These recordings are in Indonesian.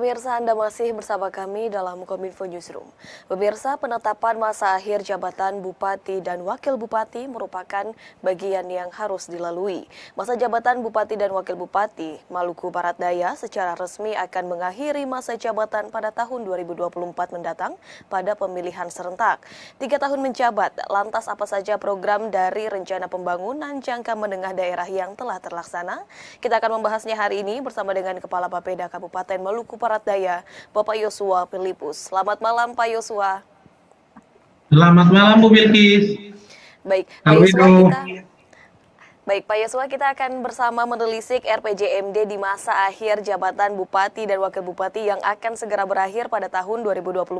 pemirsa, Anda masih bersama kami dalam Kominfo Newsroom. Pemirsa, penetapan masa akhir jabatan Bupati dan Wakil Bupati merupakan bagian yang harus dilalui. Masa jabatan Bupati dan Wakil Bupati Maluku Barat Daya secara resmi akan mengakhiri masa jabatan pada tahun 2024 mendatang pada pemilihan serentak. 3 tahun menjabat, lantas apa saja program dari rencana pembangunan jangka menengah daerah yang telah terlaksana? Kita akan membahasnya hari ini bersama dengan Kepala Bapeda Kabupaten Maluku Barat Daya, Bapak Yosua Filipus. Selamat malam, Pak Yosua. Selamat malam, Bu Bilkis. Baik, Pak Yosua, kita akan bersama menelisik RPJMD di masa akhir jabatan Bupati dan Wakil Bupati yang akan segera berakhir pada tahun 2024.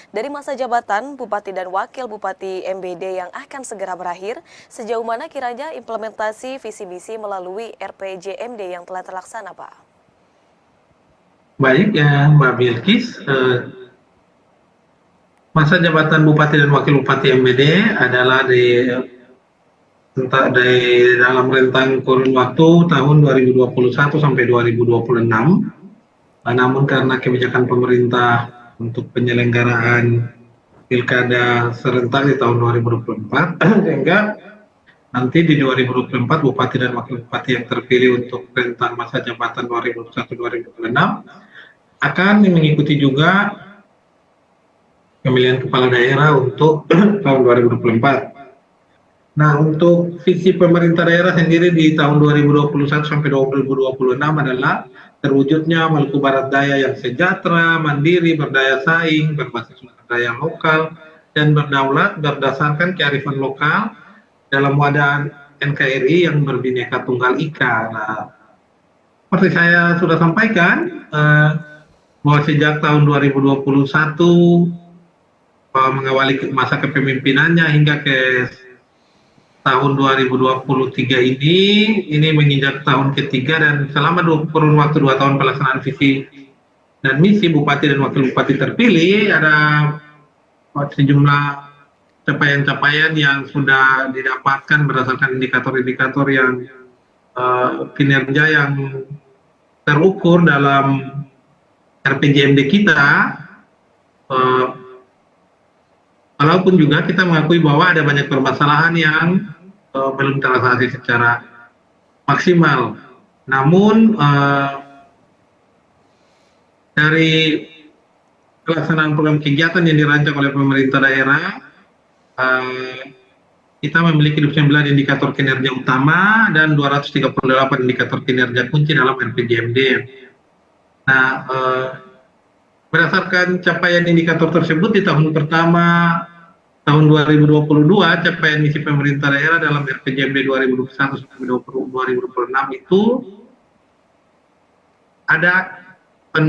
Dari masa jabatan Bupati dan Wakil Bupati MBD yang akan segera berakhir, sejauh mana kiranya implementasi visi misi melalui RPJMD yang telah terlaksana, Pak? Baik ya, Mbak Bilkis. Masa jabatan Bupati dan Wakil Bupati MBD adalah di dalam rentang kurun waktu tahun 2021 sampai 2026. Namun karena kebijakan pemerintah untuk penyelenggaraan pilkada serentak di tahun 2024, sehingga nanti di 2024 Bupati dan Wakil Bupati yang terpilih untuk rentang masa jabatan 2021-2026 akan mengikuti juga pemilihan kepala daerah untuk tahun 2024. Nah, untuk visi pemerintah daerah sendiri di tahun 2021 sampai 2026 adalah terwujudnya Maluku Barat Daya yang sejahtera, mandiri, berdaya saing, berbasis sumber daya lokal, dan berdaulat berdasarkan kearifan lokal dalam wadah NKRI yang berbineka tunggal ika. Nah, seperti saya sudah sampaikan, bahwa sejak tahun 2021 mengawali masa kepemimpinannya hingga ke tahun 2023 ini menginjak tahun ketiga, dan selama kurun waktu 2 tahun pelaksanaan visi dan misi Bupati dan Wakil Bupati terpilih, ada sejumlah capaian-capaian yang sudah didapatkan berdasarkan indikator-indikator yang kinerja yang terukur dalam RPJMD kita, walaupun juga kita mengakui bahwa ada banyak permasalahan yang belum terrealisasi secara maksimal. Namun dari pelaksanaan program kegiatan yang dirancang oleh pemerintah daerah, kita memiliki 29 indikator kinerja utama dan 238 indikator kinerja kunci dalam RPJMD. Nah, berdasarkan capaian indikator tersebut di tahun pertama tahun 2022, capaian misi pemerintah daerah dalam RPJMD 2021 sampai 2026 itu ada 6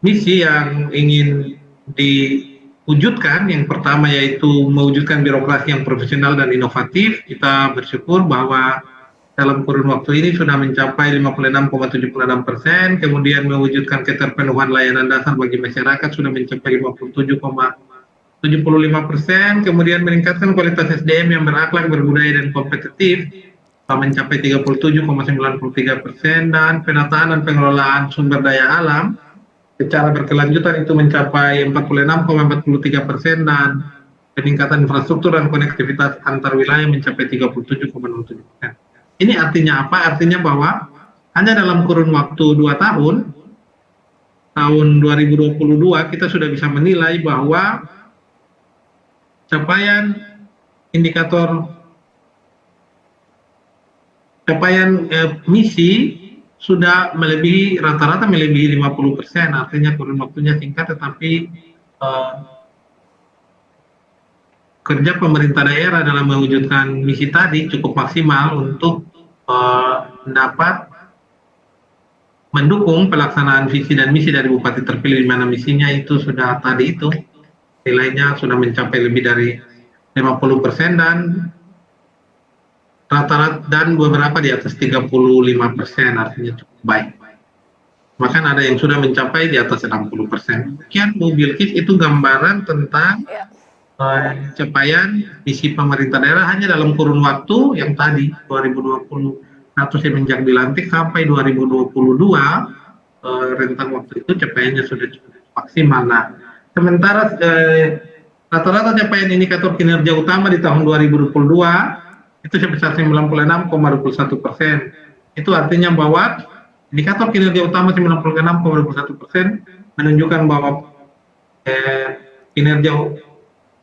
misi yang ingin diwujudkan. Yang pertama yaitu mewujudkan birokrasi yang profesional dan inovatif. Kita bersyukur bahwa dalam kurun waktu ini sudah mencapai 56,76%, kemudian mewujudkan keterpenuhan layanan dasar bagi masyarakat sudah mencapai 57,75%, kemudian meningkatkan kualitas SDM yang berakhlak, berbudaya, dan kompetitif mencapai 37,93%, dan penataan dan pengelolaan sumber daya alam secara berkelanjutan itu mencapai 46,43%, dan peningkatan infrastruktur dan konektivitas antar wilayah mencapai 37,07%. Ini artinya apa? Artinya bahwa hanya dalam kurun waktu 2 tahun, tahun 2022, kita sudah bisa menilai bahwa capaian misi sudah melebihi, rata-rata melebihi 50%, artinya kurun waktunya singkat, tetapi kerja pemerintah daerah dalam mewujudkan misi tadi cukup maksimal untuk dapat mendukung pelaksanaan visi dan misi dari Bupati terpilih, di mana misinya itu sudah tadi itu nilainya sudah mencapai lebih dari 50% dan rata-rata, dan beberapa di atas 35%, artinya cukup baik. Bahkan ada yang sudah mencapai di atas 60%. Sekian Bu Bilkis, itu gambaran tentang capaian misi pemerintah daerah hanya dalam kurun waktu yang tadi 2021 semenjak dilantik sampai 2022 rentang waktu itu capaiannya sudah cukup maksimal. Nah, sementara rata-rata capaian indikator kinerja utama di tahun 2022 itu sebesar 96,21%. Itu artinya bahwa indikator kinerja utama 96,21% menunjukkan bahwa kinerja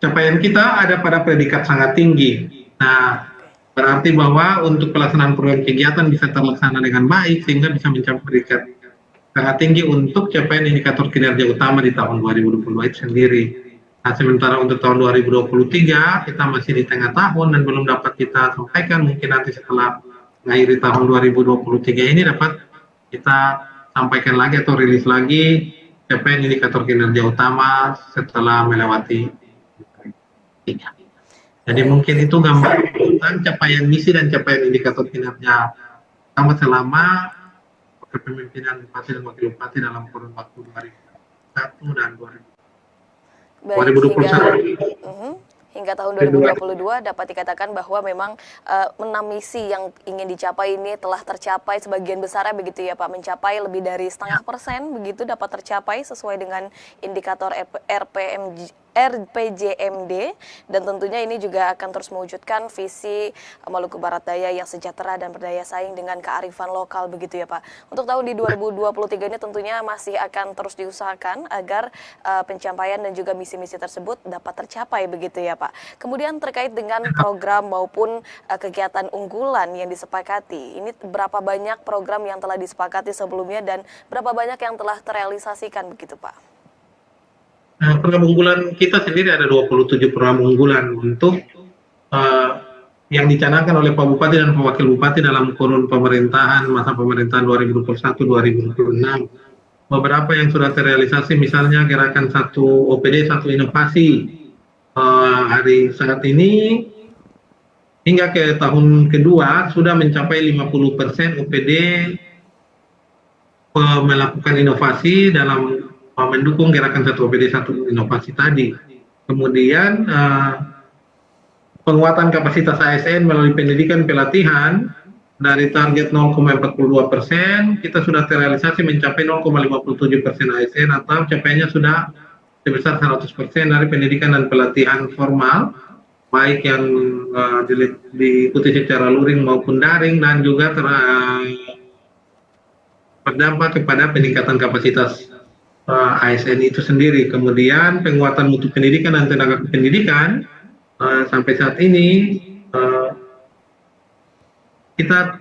capaian kita ada pada predikat sangat tinggi. Nah, berarti bahwa untuk pelaksanaan program kegiatan bisa terlaksana dengan baik sehingga bisa mencapai predikat sangat tinggi untuk capaian indikator kinerja utama di tahun 2022 itu sendiri. Nah, sementara untuk tahun 2023 kita masih di tengah tahun dan belum dapat kita sampaikan, mungkin nanti setelah mengakhiri tahun 2023 ini dapat kita sampaikan lagi atau rilis lagi capaian indikator kinerja utama setelah melewati. Jadi mungkin itu gambar tentang capaian misi dan capaian indikator kinerja utama selama kepemimpinan Bupati dan Wakil Bupati dalam kurun waktu 2021 dan 2021. Hingga tahun 2022 dapat dikatakan bahwa memang 6 misi yang ingin dicapai ini telah tercapai sebagian besarnya begitu ya Pak, mencapai lebih dari 0,5% begitu dapat tercapai sesuai dengan indikator RPJMD, dan tentunya ini juga akan terus mewujudkan visi Maluku Barat Daya yang sejahtera dan berdaya saing dengan kearifan lokal begitu ya Pak. Untuk tahun di 2023 ini tentunya masih akan terus diusahakan agar pencapaian dan juga misi-misi tersebut dapat tercapai begitu ya Pak. Kemudian terkait dengan program maupun kegiatan unggulan yang disepakati, ini berapa banyak program yang telah disepakati sebelumnya dan berapa banyak yang telah terrealisasikan begitu Pak? Program unggulan kita sendiri ada 27 program unggulan untuk yang dicanangkan oleh Pak Bupati dan Pak Wakil Bupati dalam kurun pemerintahan masa pemerintahan 2021-2026. Beberapa yang sudah terrealisasi misalnya gerakan 1 OPD 1 inovasi. Hari saat ini hingga ke tahun kedua sudah mencapai 50% OPD melakukan inovasi dalam mendukung gerakan 1 OPD 1 inovasi tadi. Kemudian penguatan kapasitas ASN melalui pendidikan pelatihan dari target 0,42%, kita sudah terrealisasi mencapai 0,57% ASN atau capaiannya sudah sebesar 100% dari pendidikan dan pelatihan formal, baik yang diikuti secara luring maupun daring, dan juga berdampak kepada peningkatan kapasitas ASN itu sendiri. Kemudian penguatan mutu pendidikan dan tenaga kependidikan, sampai saat ini kita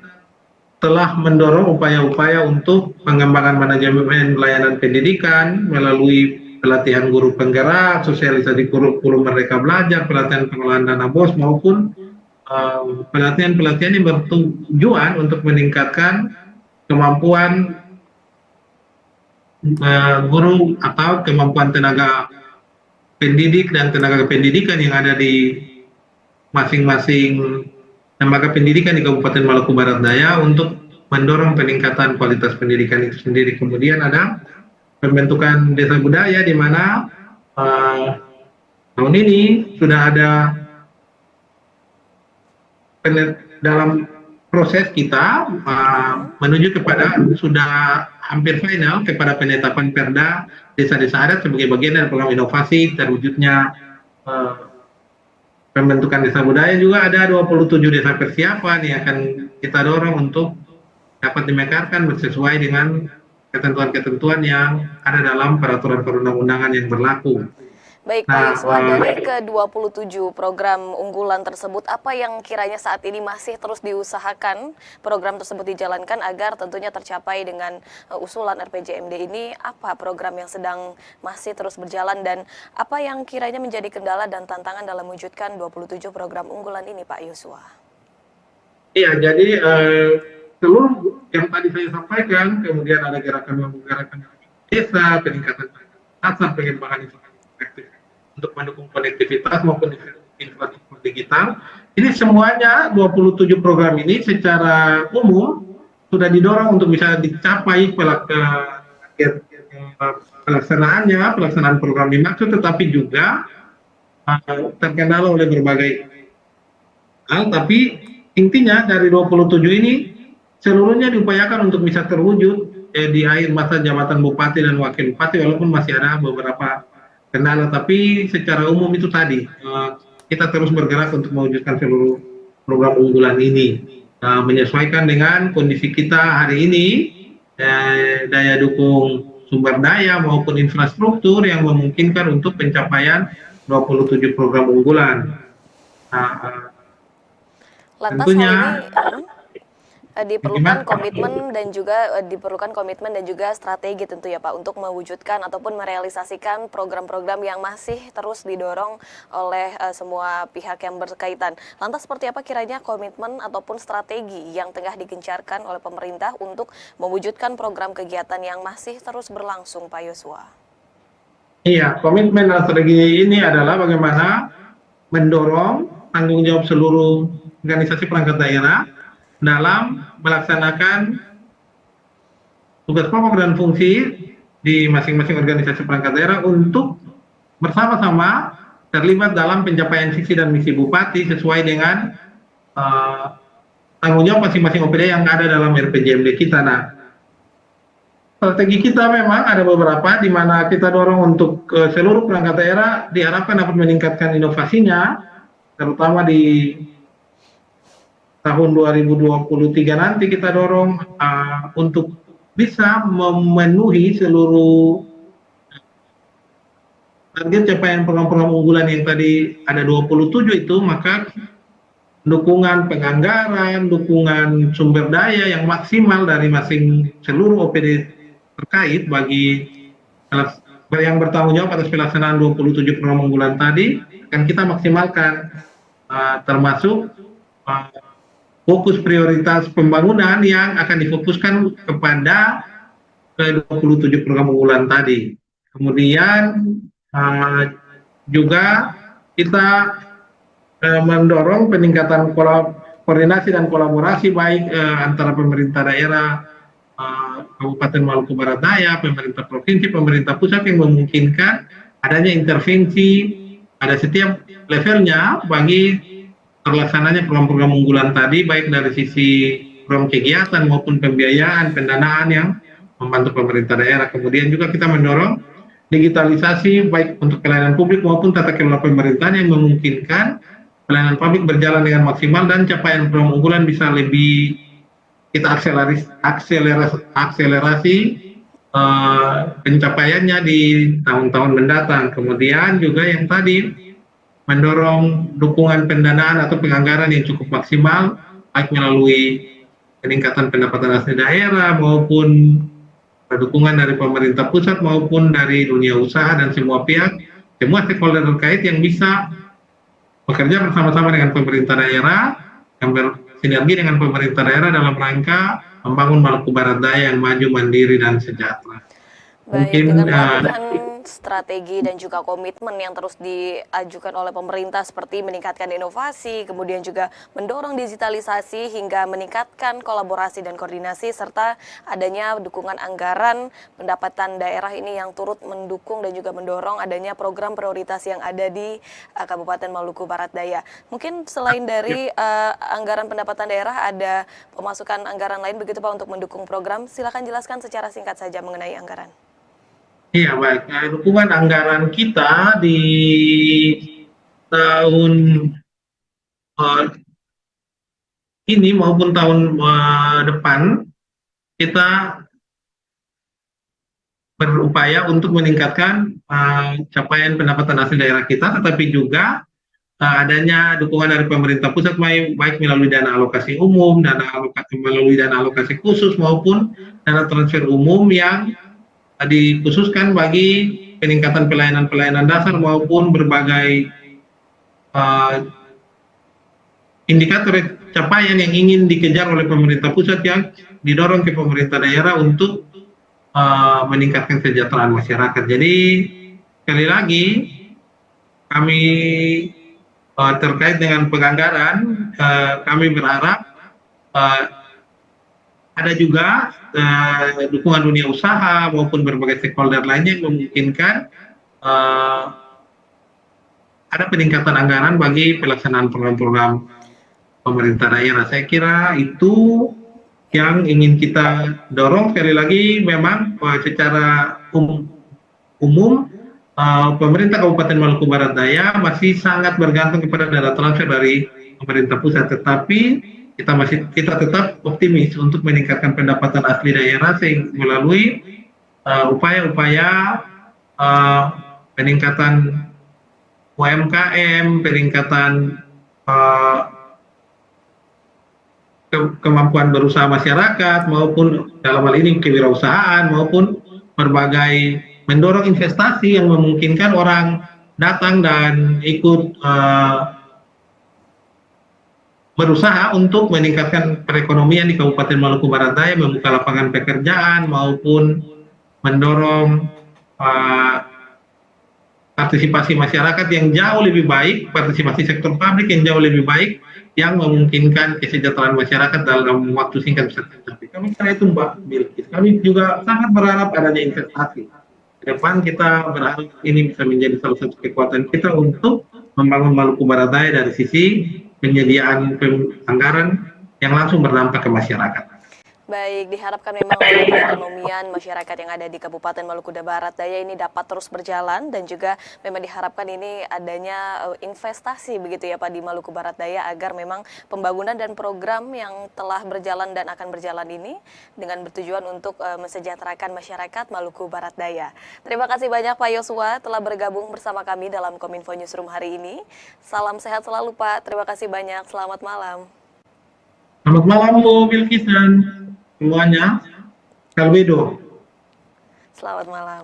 telah mendorong upaya-upaya untuk pengembangan manajemen pelayanan pendidikan melalui pelatihan guru penggerak, sosialisasi kurikulum Merdeka Belajar, pelatihan pengelolaan dana BOS, maupun pelatihan-pelatihan yang bertujuan untuk meningkatkan kemampuan guru atau kemampuan tenaga pendidik dan tenaga kependidikan yang ada di masing-masing lembaga pendidikan di Kabupaten Maluku Barat Daya untuk mendorong peningkatan kualitas pendidikan itu sendiri. Kemudian ada pembentukan desa budaya di mana tahun ini sudah ada dalam proses kita menuju kepada sudah hampir final kepada penetapan Perda desa-desa adat sebagai bagian dari program inovasi terwujudnya pembentukan desa budaya. Juga ada 27 desa persiapan yang akan kita dorong untuk dapat dimekarkan sesuai dengan ketentuan-ketentuan yang ada dalam peraturan perundang-undangan yang berlaku. Baik Pak Yuswa, dari ke-27 program unggulan tersebut, apa yang kiranya saat ini masih terus diusahakan program tersebut dijalankan agar tentunya tercapai dengan usulan RPJMD ini? Apa program yang sedang masih terus berjalan dan apa yang kiranya menjadi kendala dan tantangan dalam mewujudkan 27 program unggulan ini Pak Yuswa? Iya, jadi seluruh yang tadi saya sampaikan, kemudian ada gerakan desa, peningkatan dasar, pengembangan infrastruktur untuk mendukung konektivitas maupun infrastruktur digital. Ini semuanya 27 program ini secara umum sudah didorong untuk bisa dicapai pelaksanaan program dimaksud, tetapi juga terkendala oleh berbagai hal. Tapi intinya dari 27 ini seluruhnya diupayakan untuk bisa terwujud di akhir masa jabatan bupati dan wakil bupati, walaupun masih ada beberapa kendala, tapi secara umum itu tadi kita terus bergerak untuk mewujudkan seluruh program unggulan ini, menyesuaikan dengan kondisi kita hari ini, daya dukung sumber daya maupun infrastruktur yang memungkinkan untuk pencapaian 27 program unggulan. Lantas hal Tentunya ini gimana? diperlukan komitmen dan juga strategi tentu ya Pak untuk mewujudkan ataupun merealisasikan program-program yang masih terus didorong oleh semua pihak yang berkaitan. Lantas seperti apa kiranya komitmen ataupun strategi yang tengah digencarkan oleh pemerintah untuk mewujudkan program kegiatan yang masih terus berlangsung Pak Yosua? Iya, komitmen dan strategi ini adalah bagaimana mendorong tanggung jawab seluruh organisasi perangkat daerah dalam melaksanakan tugas pokok dan fungsi di masing-masing organisasi perangkat daerah untuk bersama-sama terlibat dalam pencapaian visi dan misi bupati sesuai dengan tanggung jawab masing-masing OPD yang ada dalam RPJMD kita. Nah, strategi kita memang ada beberapa di mana kita dorong untuk seluruh perangkat daerah diharapkan dapat meningkatkan inovasinya, terutama di tahun 2023 nanti kita dorong untuk bisa memenuhi seluruh target capaian program-program unggulan yang tadi ada 27 itu, maka dukungan penganggaran, dukungan sumber daya yang maksimal dari seluruh OPD terkait bagi yang bertanggung jawab atas pelaksanaan 27 program unggulan tadi akan kita maksimalkan, termasuk fokus prioritas pembangunan yang akan difokuskan kepada 27 program unggulan tadi. Kemudian juga kita mendorong peningkatan koordinasi dan kolaborasi baik antara pemerintah daerah Kabupaten Maluku Barat Daya, pemerintah provinsi, pemerintah pusat yang memungkinkan adanya intervensi pada setiap levelnya bagi terlaksananya program-program unggulan tadi, baik dari sisi program kegiatan maupun pembiayaan, pendanaan yang membantu pemerintah daerah. Kemudian juga kita mendorong digitalisasi baik untuk pelayanan publik maupun tata kelola pemerintahan yang memungkinkan pelayanan publik berjalan dengan maksimal dan capaian program unggulan bisa lebih kita akselerasi pencapaiannya di tahun-tahun mendatang. Kemudian juga yang tadi mendorong dukungan pendanaan atau penganggaran yang cukup maksimal, baik melalui peningkatan pendapatan asli daerah maupun dukungan dari pemerintah pusat maupun dari dunia usaha dan semua pihak, semua stakeholder terkait yang bisa bekerja bersama-sama dengan pemerintah daerah, yang bersinergi dengan pemerintah daerah dalam rangka membangun Maluku Barat Daya yang maju, mandiri, dan sejahtera. Baik, dengan melakukan strategi dan juga komitmen yang terus diajukan oleh pemerintah seperti meningkatkan inovasi, kemudian juga mendorong digitalisasi hingga meningkatkan kolaborasi dan koordinasi, serta adanya dukungan anggaran pendapatan daerah ini yang turut mendukung dan juga mendorong adanya program prioritas yang ada di Kabupaten Maluku Barat Daya. Mungkin selain dari anggaran pendapatan daerah, ada pemasukan anggaran lain begitu Pak untuk mendukung program? Silakan jelaskan secara singkat saja mengenai anggaran. Iya, baik. Dukungan anggaran kita di tahun ini maupun tahun depan, kita berupaya untuk meningkatkan capaian pendapatan asli daerah kita, tetapi juga adanya dukungan dari pemerintah pusat baik melalui dana alokasi umum, melalui dana alokasi khusus maupun dana transfer umum yang dikhususkan bagi peningkatan pelayanan dasar maupun berbagai indikator capaian yang ingin dikejar oleh pemerintah pusat yang didorong ke pemerintah daerah untuk meningkatkan kesejahteraan masyarakat. Jadi sekali lagi kami terkait dengan penganggaran, kami berharap ada juga dukungan dunia usaha maupun berbagai stakeholder lainnya yang memungkinkan ada peningkatan anggaran bagi pelaksanaan program-program pemerintah daerah. Saya kira itu yang ingin kita dorong. Sekali lagi memang secara umum pemerintah Kabupaten Maluku Barat Daya masih sangat bergantung kepada dana transfer dari pemerintah pusat, tetapi kita tetap optimis untuk meningkatkan pendapatan asli daerah melalui upaya-upaya peningkatan UMKM, peningkatan kemampuan berusaha masyarakat, maupun dalam hal ini kewirausahaan, maupun berbagai mendorong investasi yang memungkinkan orang datang dan ikut berusaha untuk meningkatkan perekonomian di Kabupaten Maluku Barat Daya, membuka lapangan pekerjaan, maupun mendorong partisipasi masyarakat yang jauh lebih baik, partisipasi sektor publik yang jauh lebih baik, yang memungkinkan kesejahteraan masyarakat dalam waktu singkat bisa tercapai. Kami kira itu Mbak Bilkis. Kami juga sangat berharap adanya investasi. Ke depan kita berharap ini bisa menjadi salah satu kekuatan kita untuk membangun Maluku Barat Daya dari sisi penyediaan anggaran yang langsung berdampak ke masyarakat. Baik, diharapkan memang perekonomian masyarakat yang ada di Kabupaten Maluku Barat Daya ini dapat terus berjalan, dan juga memang diharapkan ini adanya investasi begitu ya Pak di Maluku Barat Daya, agar memang pembangunan dan program yang telah berjalan dan akan berjalan ini dengan bertujuan untuk mensejahterakan masyarakat Maluku Barat Daya. Terima kasih banyak Pak Yosua telah bergabung bersama kami dalam Kominfo Newsroom hari ini. Salam sehat selalu Pak, terima kasih banyak, selamat malam. Selamat malam Bu Bilkis dan semuanya, Kalbedo. Selamat malam.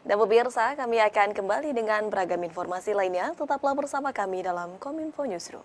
Dan pemirsa, kami akan kembali dengan beragam informasi lainnya. Tetaplah bersama kami dalam Kominfo Newsroom.